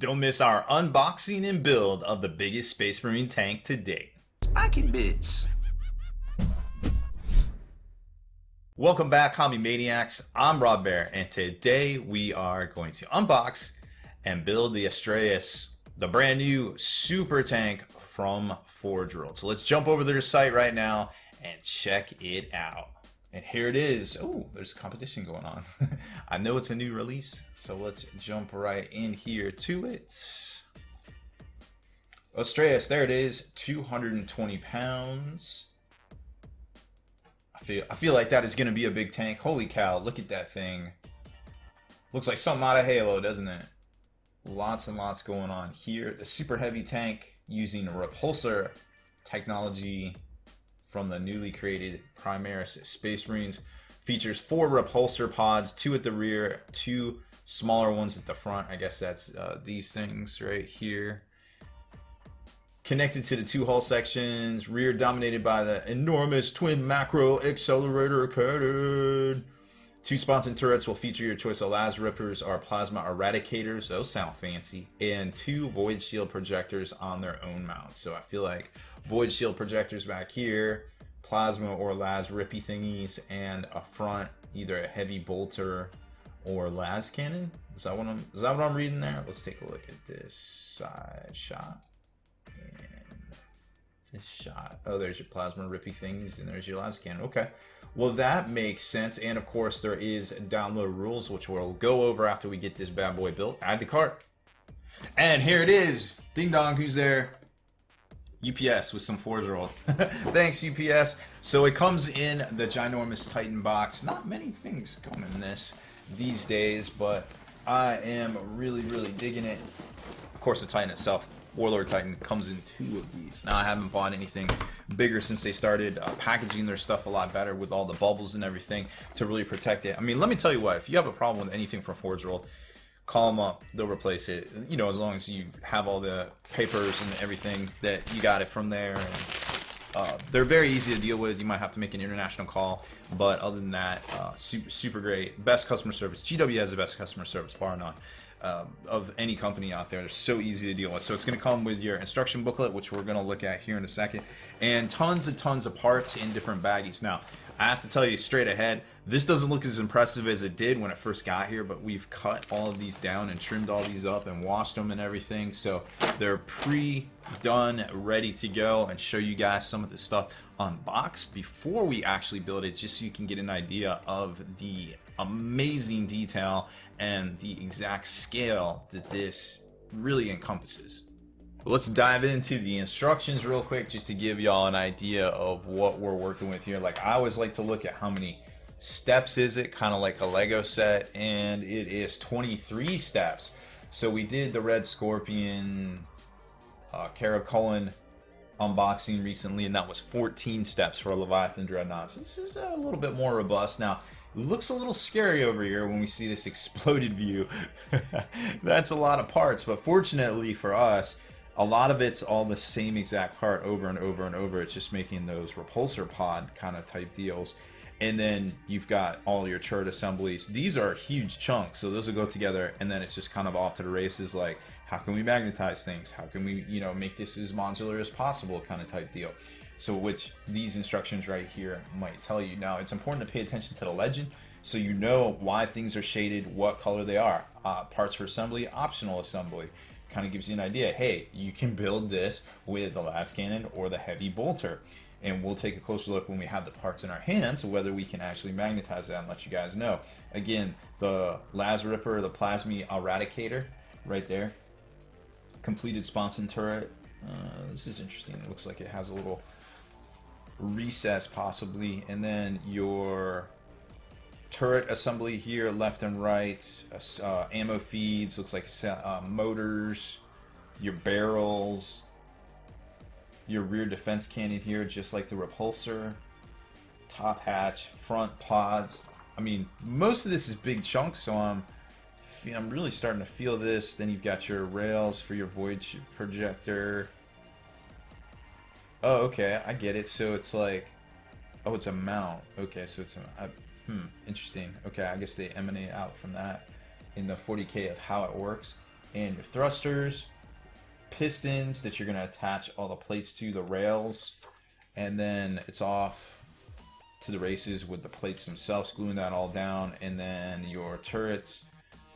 Don't miss our unboxing and build of the biggest Space Marine tank to date. Spiky bits. Welcome back, Hobby Maniacs. I'm Rob Bear, and today we are going to unbox and build the Astraeus, the brand new super tank from Forge World. So let's jump over to their site right now and check it out. And here it is. Oh, there's a competition going on. I know it's a new release, so let's jump right in here to it. Astraeus, there it is, 220 pounds. I feel like that is going to be a big tank. Holy cow, look at that thing. Looks like something out of Halo, doesn't it? Lots and lots going on here. The super heavy tank using repulsor technology from the newly created Primaris Space Marines. Features 4 repulsor pods, 2 at the rear, 2 smaller ones at the front. I guess that's these things right here. Connected to the 2 hull sections, rear dominated by the enormous twin macro accelerator cannon. 2 sponson turrets will feature your choice of las rippers or plasma eradicators. Those sound fancy. And 2 void shield projectors on their own mounts. So I feel like void shield projectors back here, plasma or las rippy thingies, and a front, either a heavy bolter or las cannon. Is that what I'm reading there? Let's take a look at this side shot. This shot. Oh, there's your plasma rippy things, and there's your las cannon. Okay. Well, that makes sense. And of course, there is download rules, which we'll go over after we get this bad boy built. Add to cart. And here it is. Ding dong, who's there? UPS with some Forge World. Thanks, UPS. So it comes in the ginormous Titan box. Not many things come in this these days, but I am really digging it. Of course, the Titan itself, Warlord Titan, comes in 2 of these. Now, I haven't bought anything bigger since they started packaging their stuff a lot better with all the bubbles and everything to really protect it. I mean, let me tell you what, if you have a problem with anything from Forge World, call them up, they'll replace it. You know, as long as you have all the papers and everything that you got it from there. And they're very easy to deal with. You might have to make an international call, but other than that, super great. Best customer service. GW has the best customer service, bar none, of any company out there. They're so easy to deal with. So it's going to come with your instruction booklet, which we're going to look at here in a second, and tons of parts in different baggies. Now, I have to tell you straight ahead, this doesn't look as impressive as it did when it first got here, but we've cut all of these down and trimmed all these up and washed them and everything, so they're pre-done, ready to go, and show you guys some of the stuff unboxed before we actually build it, just so you can get an idea of the amazing detail and the exact scale that this really encompasses. Let's dive into the instructions real quick, just to give y'all an idea of what we're working with here. Like, I always like to look at how many steps is it, kind of like a Lego set, and it is 23 steps. So we did the Red Scorpion Caracolin unboxing recently, and that was 14 steps for a Leviathan Dreadnought. So this is a little bit more robust. Now, it looks a little scary over here when we see this exploded view. That's a lot of parts, but fortunately for us, a lot of it's all the same exact part over and over and over. It's just making those repulsor pod kind of type deals. And then you've got all your turret assemblies. These are huge chunks, so those will go together, and then it's just kind of off to the races, like, how can we magnetize things? How can we, you know, make this as modular as possible kind of type deal. So which these instructions right here might tell you. Now, it's important to pay attention to the legend, so you know why things are shaded, what color they are. Parts for assembly, optional assembly. Kind of gives you an idea. Hey, you can build this with the las cannon or the heavy bolter, and we'll take a closer look when we have the parts in our hands, whether we can actually magnetize that and let you guys know. Again, the las ripper, the plasma eradicator right there, completed sponson turret. This is interesting. It looks like it has a little recess possibly, and then your turret assembly here, left and right, ammo feeds, looks like motors, your barrels, your rear defense cannon here, just like the repulsor, top hatch, front pods. I mean, most of this is big chunks, so I'm really starting to feel this. Then you've got your rails for your void projector. Oh, okay, I get it. So it's like, oh, it's a mount. Okay, so it's interesting. Okay, I guess they emanate out from that in the 40K of how it works. and your thrusters, pistons that you're going to attach all the plates to, the rails, and then it's off to the races with the plates themselves, gluing that all down, and then your turrets,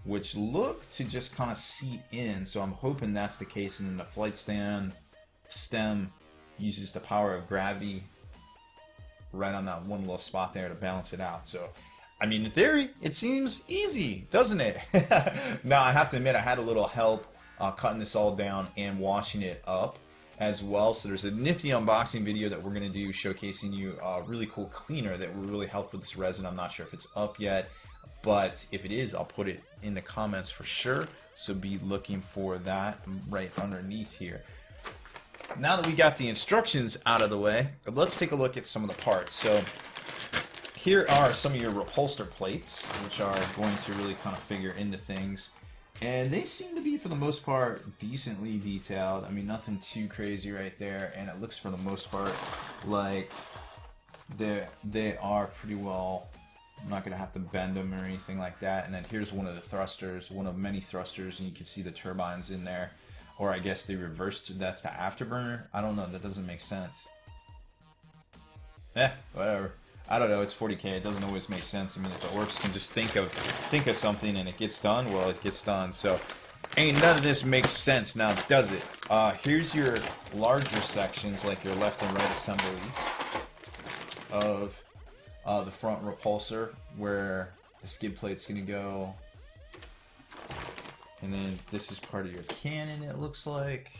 which look to just kind of seat in, so I'm hoping that's the case, and then the flight stem uses the power of gravity right on that one little spot there to balance it out. So I mean, in theory, it seems easy, doesn't it? Now, I have to admit, I had a little help cutting this all down and washing it up as well. So there's a nifty unboxing video that we're going to do showcasing you a really cool cleaner that will really help with this resin. I'm not sure if it's up yet, but if it is, I'll put it in the comments for sure. So be looking for that right underneath here. Now that we got the instructions out of the way, let's take a look at some of the parts. So here are some of your repulsor plates, which are going to really kind of figure into things. And they seem to be, for the most part, decently detailed. I mean, nothing too crazy right there. And it looks, for the most part, like they are pretty well. I'm not going to have to bend them or anything like that. And then here's one of the thrusters, one of many thrusters. And you can see the turbines in there. Or I guess they reversed, that's the afterburner. I don't know, that doesn't make sense. Whatever. I don't know, it's 40K, it doesn't always make sense. I mean, if the orcs can just think of something and it gets done, well, it gets done. So, ain't none of this makes sense now, does it? Here's your larger sections, like your left and right assemblies of the front repulsor, where the skid plate's gonna go. And then this is part of your cannon, it looks like.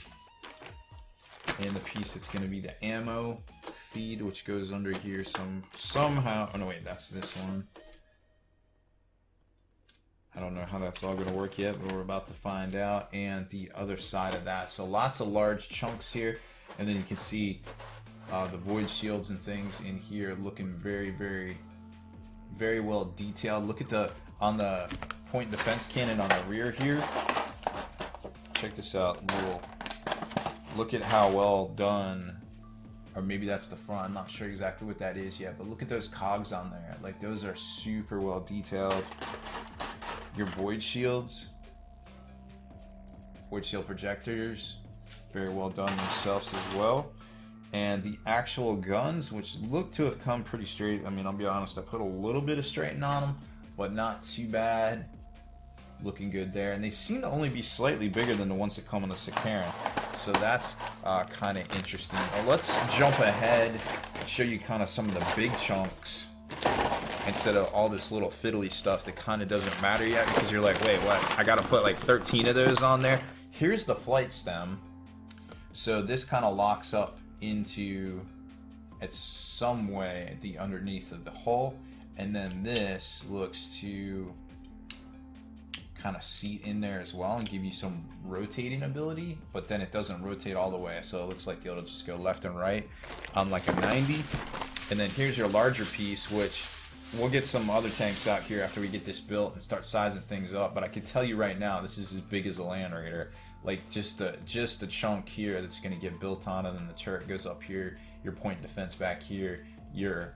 And the piece that's gonna be the ammo feed, which goes under here somehow. Oh no, wait, that's this one. I don't know how that's all going to work yet, but we're about to find out. And the other side of that, so lots of large chunks here, and then you can see the void shields and things in here looking very, very, very well detailed. Look at on the point defense cannon on the rear here. Check this out. Look at how well done. Or maybe that's the front, I'm not sure exactly what that is yet, but look at those cogs on there. Like, those are super well detailed. Your void shields, void shield projectors, very well done themselves as well. And the actual guns, which look to have come pretty straight. I mean, I'll be honest, I put a little bit of straightening on them, but not too bad. Looking good there. And they seem to only be slightly bigger than the ones that come on the Sakaran. So that's kind of interesting. Let's jump ahead and show you kind of some of the big chunks instead of all this little fiddly stuff that kind of doesn't matter yet, because you're like, wait, what? I got to put like 13 of those on there. Here's the flight stem. So this kind of locks up into, it's some way at the underneath of the hull. And then this looks to kind of seat in there as well and give you some rotating ability, but then it doesn't rotate all the way, so it looks like it'll just go left and right on like a 90. And then here's your larger piece, which we'll get some other tanks out here after we get this built and start sizing things up, but I can tell you right now, this is as big as a Land Raider. Like, just the chunk here that's going to get built on, and then the turret goes up here, your point defense back here, your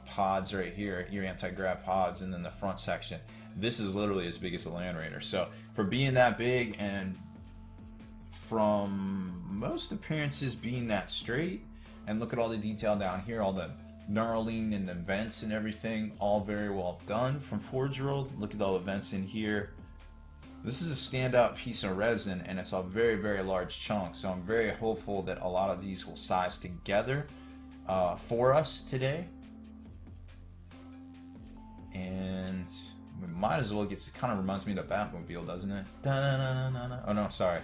pods right here, your anti-grav pods, and then the front section. This is literally as big as a Land Raider. So for being that big, and from most appearances being that straight, and look at all the detail down here, all the knurling and the vents and everything, all very well done from Forge World. Look at all the vents in here. This is a standout piece of resin, and it's a very, very large chunk. So I'm very hopeful that a lot of these will size together for us today. And we might as well get, it kind of reminds me of the Batmobile, doesn't it? Da-na-na-na-na. Oh no, sorry.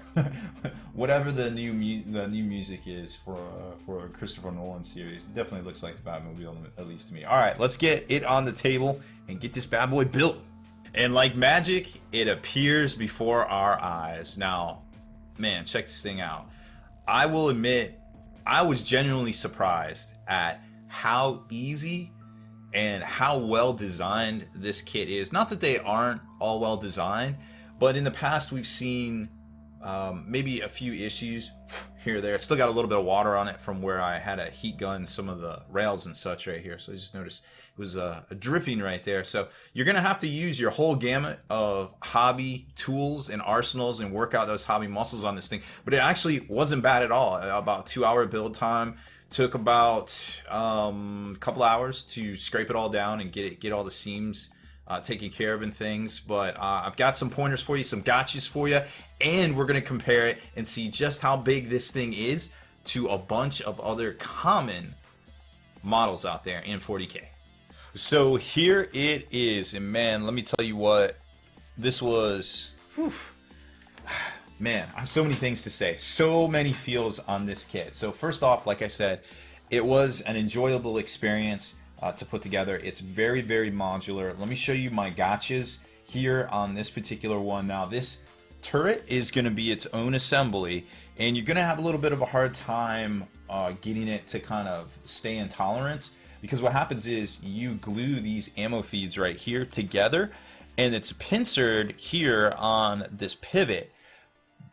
Whatever the new music is for Christopher Nolan series, it definitely looks like the Batmobile, at least to me. All right, let's get it on the table and get this bad boy built. And like magic, it appears before our eyes. Now, man, check this thing out. I will admit, I was genuinely surprised at how easy and how well designed this kit is. Not that they aren't all well designed, but in the past we've seen maybe a few issues here or there. It's still got a little bit of water on it from where I had a heat gun some of the rails and such right here. So I just noticed it was a dripping right there. So you're going to have to use your whole gamut of hobby tools and arsenals and work out those hobby muscles on this thing. But it actually wasn't bad at all. About 2-hour build time. Took about a couple hours to scrape it all down and get all the seams taken care of and things. But I've got some pointers for you, some gotchas for you, and we're going to compare it and see just how big this thing is to a bunch of other common models out there in 40K. So here it is, and man, let me tell you what, this was, whew, man, I have so many things to say, so many feels on this kit. So first off, like I said, it was an enjoyable experience to put together. It's very, very modular. Let me show you my gotchas here on this particular one. Now this turret is going to be its own assembly, and you're going to have a little bit of a hard time getting it to kind of stay in tolerance, because what happens is you glue these ammo feeds right here together, and it's pincered here on this pivot,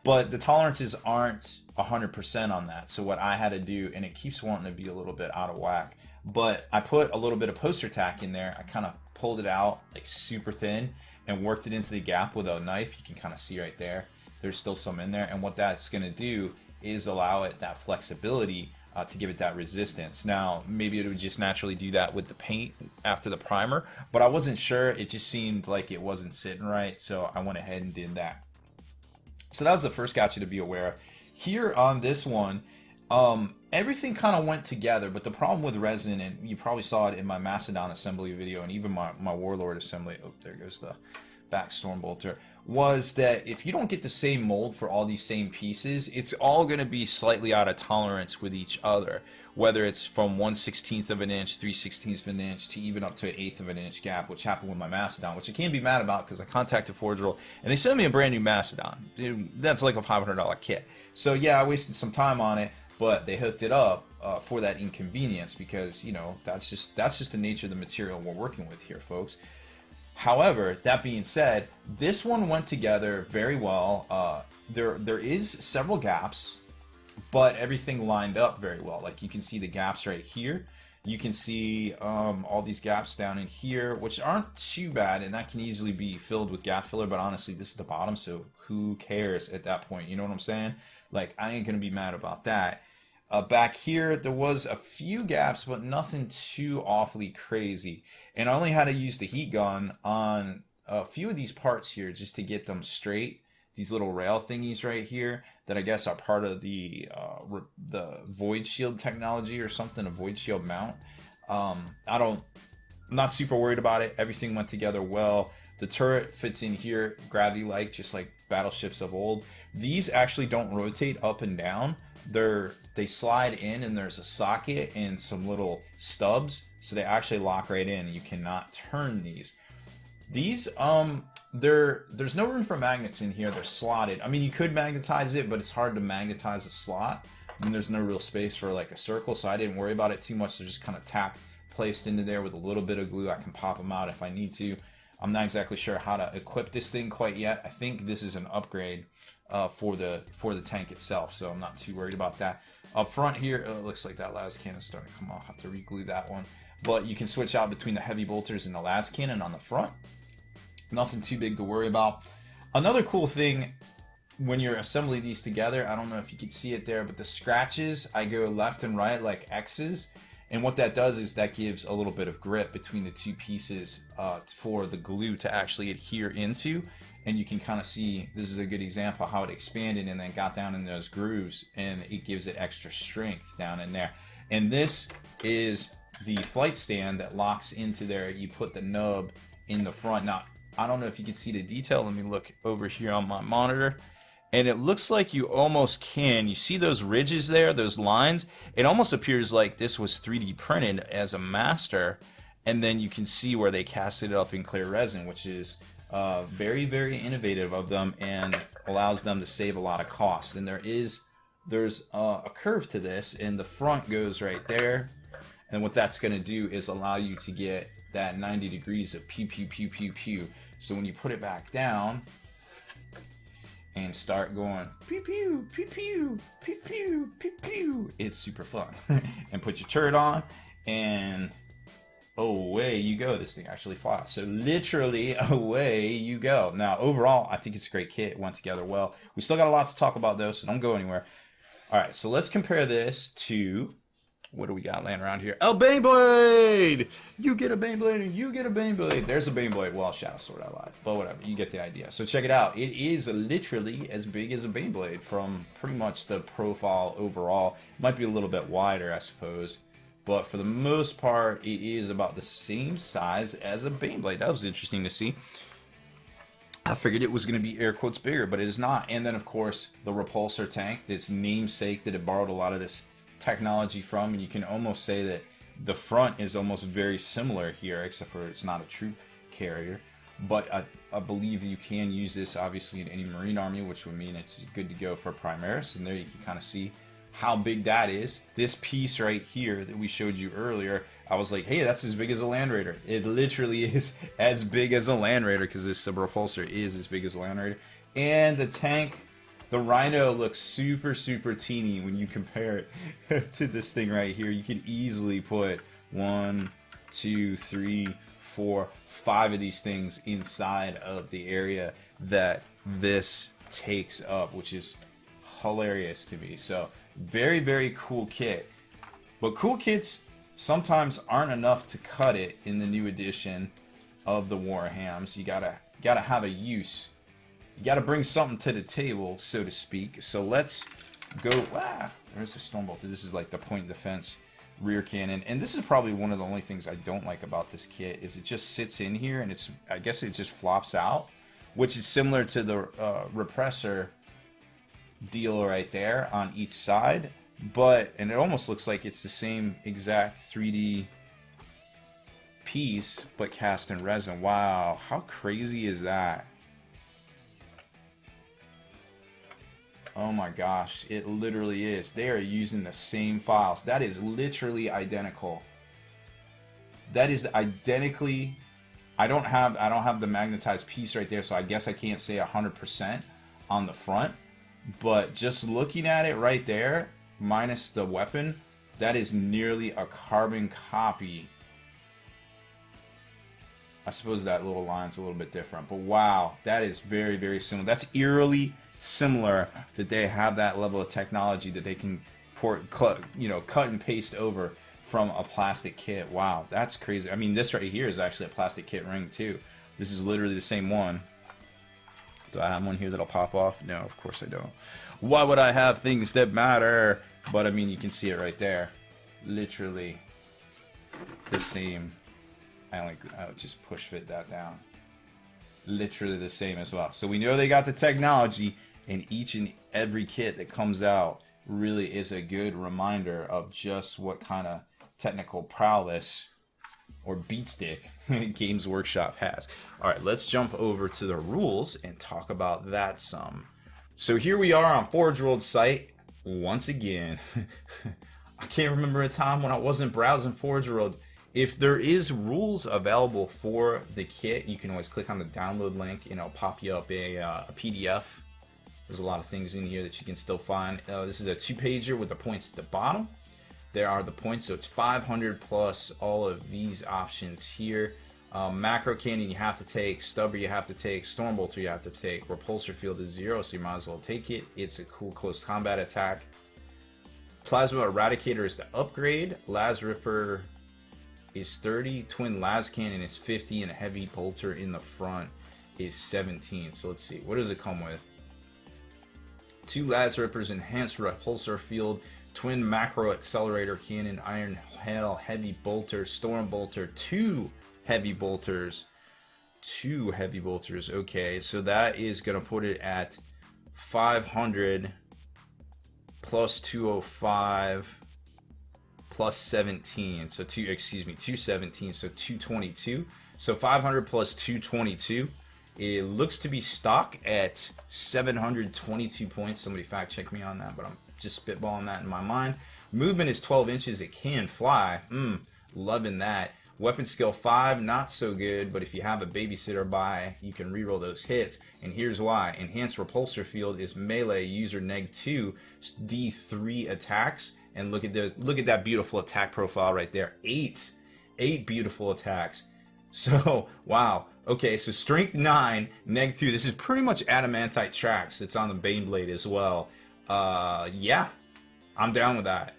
but the tolerances aren't 100% on that. So what I had to do, and it keeps wanting to be a little bit out of whack, but I put a little bit of poster tack in there. I kind of pulled it out like super thin and worked it into the gap with a knife. You can kind of see right there, there's still some in there, and what that's going to do is allow it that flexibility to give it that resistance. Now maybe it would just naturally do that with the paint after the primer, but I wasn't sure. It just seemed like it wasn't sitting right, so I went ahead and did that. So that was the first gotcha to be aware of. Here on this one, everything kind of went together, but the problem with resin, and you probably saw it in my Mastodon assembly video and even my Warlord assembly, oh, there goes the back storm bolter, was that if you don't get the same mold for all these same pieces, it's all going to be slightly out of tolerance with each other, whether it's from 1/16 of an inch, 3/16 of an inch, to even up to an 1/8 of an inch gap, which happened with my Mastodon, which I can't be mad about because I contacted Forge Roll and they sent me a brand new Mastodon. That's like a $500 kit. So yeah, I wasted some time on it, but they hooked it up for that inconvenience, because you know that's just the nature of the material we're working with here, folks. However, that being said, this one went together very well. There is several gaps, but everything lined up very well. Like you can see the gaps right here. You can see all these gaps down in here, which aren't too bad, and that can easily be filled with gap filler. But honestly, this is the bottom, so who cares at that point? You know what I'm saying? Like, I ain't gonna be mad about that. Back here, there was a few gaps, but nothing too awfully crazy. And I only had to use the heat gun on a few of these parts here just to get them straight. These little rail thingies right here that I guess are part of the void shield technology or something, a void shield mount. I'm not super worried about it. Everything went together well. The turret fits in here gravity-like, just like battleships of old. These actually don't rotate up and down. They slide in, and there's a socket and some little stubs, so they actually lock right in. You cannot turn these. These there's no room for magnets in here. They're slotted. I mean, you could magnetize it, but it's hard to magnetize a slot. I mean, there's no real space for like a circle, so I didn't worry about it too much. They're just kind of placed into there with a little bit of glue. I can pop them out if I need to. I'm not exactly sure how to equip this thing quite yet. I think this is an upgrade for the tank itself, so I'm not too worried about that. Up front here, it looks like that las cannon is starting to come off. I have to re-glue that one. But you can switch out between the heavy bolters and the las cannon on the front. Nothing too big to worry about. Another cool thing when you're assembling these together, I don't know if you can see it there, but the scratches, I go left and right like X's. And what that does is that gives a little bit of grip between the two pieces for the glue to actually adhere into. And you can kind of see, this is a good example how it expanded and then got down in those grooves, and it gives it extra strength down in there. And this is the flight stand that locks into there. You put the nub in the front. Now, I don't know if you can see the detail. Let me look over here on my monitor. And it looks like you almost can. You see those ridges there, those lines? It almost appears like this was 3D printed as a master. And then you can see where they cast it up in clear resin, which is very, very innovative of them and allows them to save a lot of cost. And there's a curve to this, and the front goes right there. And what that's going to do is allow you to get that 90 degrees of pew, pew, pew, pew, pew. So when you put it back down, and start going pew pew pew pew pew pew pew pew. It's super fun. And put your turret on, and away you go. This thing actually flies. So literally away you go. Now overall, I think it's a great kit. It went together well. We still got a lot to talk about though, so don't go anywhere. All right, so let's compare this to, what do we got laying around here? Oh, Baneblade! You get a Baneblade and you get a Baneblade. There's a Baneblade. Well, Shadow Sword, I lied. But whatever, you get the idea. So check it out. It is literally as big as a Baneblade from pretty much the profile overall. Might be a little bit wider, I suppose. But for the most part, it is about the same size as a Baneblade. That was interesting to see. I figured it was going to be air quotes bigger, but it is not. And then, of course, the repulsor tank, this namesake that it borrowed a lot of this technology from, and you can almost say that the front is almost very similar here, except for it's not a troop carrier. But I believe you can use this obviously in any Marine army, which would mean it's good to go for Primaris. And there you can kind of see how big that is. This piece right here that we showed you earlier, I was like, hey, that's as big as a Land Raider. It literally is as big as a Land Raider, because this sub-repulsor is as big as a Land Raider. And the tank, the Rhino, looks super, super teeny when you compare it to this thing right here. You can easily put 1, 2, 3, 4, 5 of these things inside of the area that this takes up, which is hilarious to me. So very, very cool kit. But cool kits sometimes aren't enough to cut it in the new edition of the Warhams. You gotta have a use. You gotta bring something to the table, so to speak. So let's go. There's the Stormbolter. This is like the point defense rear cannon, and this is probably one of the only things I don't like about this kit, is it just sits in here and I guess it just flops out, which is similar to the repressor deal right there on each side. And it almost looks like it's the same exact 3D piece, but cast in resin. Wow, how crazy is that? Oh my gosh, it literally is. They are using the same files. That is literally identical. That is identically. I don't have the magnetized piece right there, so I guess I can't say 100% on the front. But just looking at it right there, minus the weapon, that is nearly a carbon copy. I suppose that little line's a little bit different, but wow, that is very, very similar. That's eerily similar that they have that level of technology that they can cut and paste over from a plastic kit. Wow, that's crazy. I mean, this right here is actually a plastic kit ring too. This is literally the same one. Do I have one here that'll pop off? No, of course I don't. Why would I have things that matter? But I mean, you can see it right there. Literally the same. I would just push fit that down. Literally the same as well. So we know they got the technology, and each and every kit that comes out really is a good reminder of just what kind of technical prowess or beatstick Games Workshop has. All right, let's jump over to the rules and talk about that some. So here we are on Forge World's site once again. I can't remember a time when I wasn't browsing Forge World. If there is rules available for the kit, you can always click on the download link and it'll pop you up a PDF. There's a lot of things in here that you can still find. This is a 2-pager with the points at the bottom. There are the points, so it's 500 plus all of these options here. Macro cannon you have to take, stubber you have to take, stormbolter you have to take, repulsor field is 0, so you might as well take it. It's a cool close combat attack. Plasma eradicator is the upgrade. Las Ripper is 30, twin las cannon is 50, and a heavy bolter in the front is 17. So let's see, what does it come with? 2 las rippers, enhanced repulsor field, twin macro accelerator cannon, iron hail, heavy bolter, storm bolter, 2 heavy bolters. Okay, so that is gonna put it at 500 plus 205 plus 17, so 217, so 222. So 500 plus 222. It looks to be stock at 722 points. Somebody fact check me on that, but I'm just spitballing that in my mind. Movement is 12 inches. It can fly. Loving that. Weapon skill 5, not so good, but if you have a babysitter by, you can reroll those hits. And here's why. Enhanced repulsor field is melee, user neg2, D3 attacks. And look at that beautiful attack profile right there. 8 beautiful attacks. So, wow. Okay, so strength 9, neg 2. This is pretty much adamantite tracks. It's on the Baneblade as well. Yeah, I'm down with that.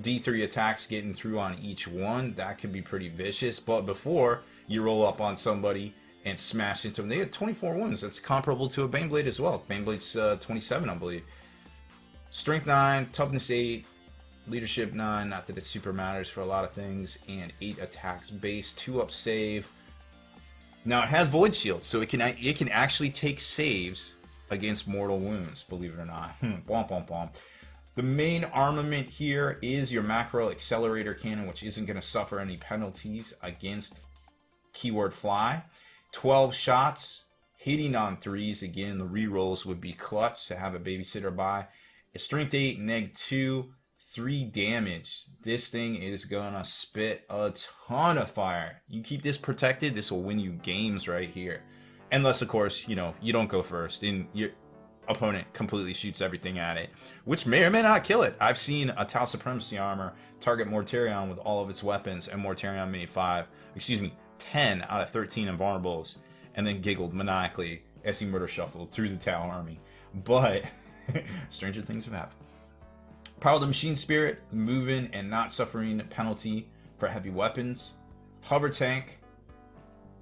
D3 attacks getting through on each one. That could be pretty vicious. But before you roll up on somebody and smash into them, they had 24 wounds. That's comparable to a Baneblade as well. Baneblade's 27, I believe. Strength 9, toughness 8, leadership 9. Not that it super matters for a lot of things. And 8 attacks base, 2-up save. Now it has Void Shield, so it can actually take saves against mortal wounds, believe it or not. Womp womp womp. The main armament here is your macro accelerator cannon, which isn't going to suffer any penalties against keyword fly. 12 shots, hitting on 3s. Again, the rerolls would be clutch to have a babysitter by. A strength 8, neg 2, 3 damage. This thing is gonna spit a ton of fire. You keep this protected, this will win you games right here. Unless, of course, you don't go first and your opponent completely shoots everything at it, which may or may not kill it. I've seen a Tau Supremacy armor target Mortarion with all of its weapons, and Mortarion made 10 out of 13 invulnerables, and then giggled maniacally as he murder shuffled through the Tau army. But stranger things have happened. Power of the Machine Spirit, moving and not suffering penalty for heavy weapons. Hover Tank,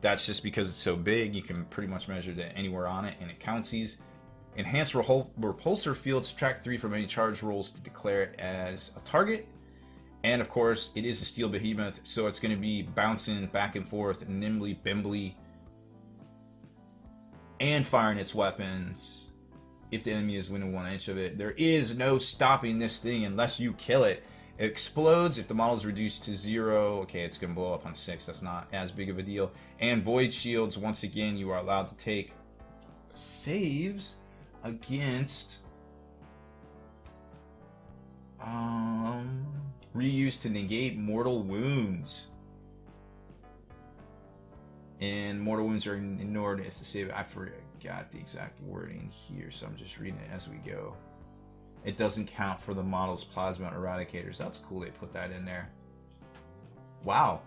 that's just because it's so big, you can pretty much measure that anywhere on it, and it counties. Enhanced Repulsor Field, subtract 3 from any charge rolls to declare it as a target. And of course, it is a Steel Behemoth, so it's going to be bouncing back and forth, nimbly, bimbly, and firing its weapons if the enemy is within 1 inch of it. There is no stopping this thing unless you kill it. It explodes if the model is reduced to 0. Okay, it's going to blow up on 6. That's not as big of a deal. And Void Shields, once again, you are allowed to take saves against reuse to negate mortal wounds. And mortal wounds are ignored if the save. I forgot the exact wording here, so I'm just reading it as we go. It doesn't count for the model's plasma eradicators. That's cool they put that in there. Wow.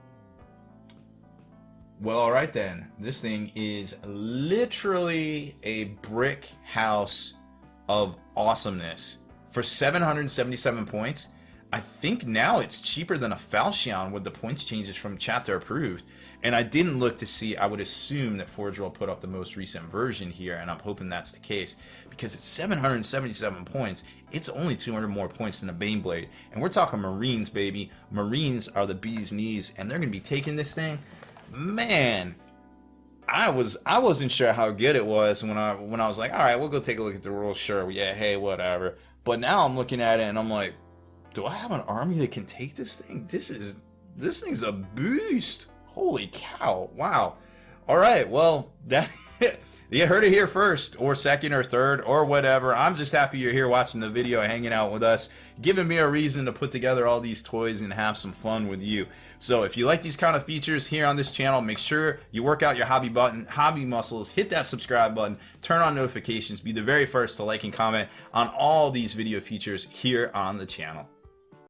Well, alright then. This thing is literally a brick house of awesomeness. For 777 points, I think now it's cheaper than a Falchion with the points changes from chapter approved. And I didn't look to see. I would assume that Forge will put up the most recent version here, and I'm hoping that's the case. Because it's 777 points, it's only 200 more points than a Baneblade. And we're talking Marines, baby. Marines are the bee's knees, and they're going to be taking this thing. Man, I wasn't sure how good it was when I was like, all right, we'll go take a look at the rules. Sure, yeah, hey, whatever. But now I'm looking at it, and I'm like, do I have an army that can take this thing? This thing's a beast. Holy cow. Wow. All right. Well, that you heard it here first, or second, or third, or whatever. I'm just happy you're here watching the video, hanging out with us, giving me a reason to put together all these toys and have some fun with you. So if you like these kind of features here on this channel, make sure you work out your hobby muscles, hit that subscribe button, turn on notifications, be the very first to like and comment on all these video features here on the channel.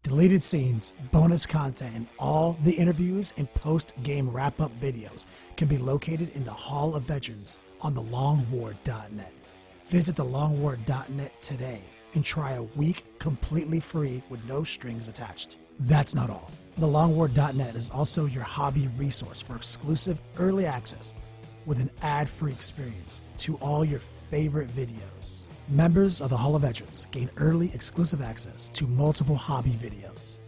Deleted scenes, bonus content, and all the interviews and post-game wrap-up videos can be located in the Hall of Veterans on thelongwar.net. Visit thelongwar.net today and try a week completely free with no strings attached. That's not all. Thelongwar.net is also your hobby resource for exclusive early access with an ad-free experience to all your favorite videos. Members of the Hall of Veterans gain early exclusive access to multiple hobby videos.